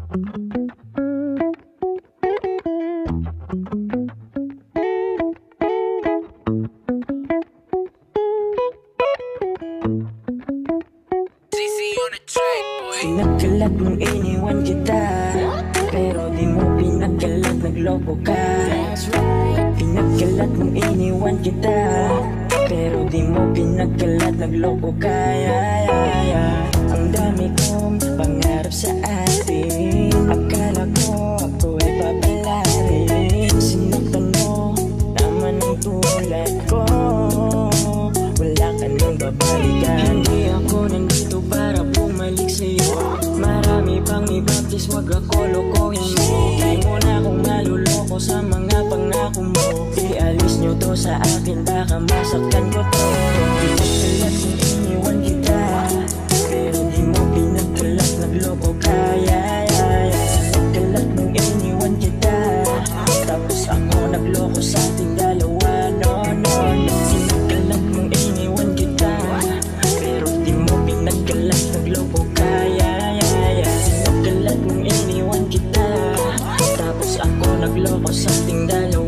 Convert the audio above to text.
Pinagkalat mong iniwan kita, pero di mo pinagkalat, nagloko ka. Pinagkalat mong iniwan kita, pero di mo pinagkalat, nagloko ka. Ang dami kong pangarap sa atin, akala ko ako ay papalarin. Sinaktan mo naman ang tulad ko, wala ka nang babalikan. Hindi ako nandito para bumalik sa'yo, marami pang ibaptis, wag ako lokohin mo. Di mo na akong maluloko sa mga pangako mo. Ialis nyo to sa akin, baka masaktan ko to. Pinagkalat kung iniwan kita, pero di mo pinagkalat, nagloko ka. Pinagkalat mong iniwan kita, tapos ako nagloko sa ating dalawa. Pinagkalat mong iniwan kita, pero di mo pinagkalat, nagloko ka. Pinagkalat mong iniwan kita, tapos ako nagloko sa ating dalawa.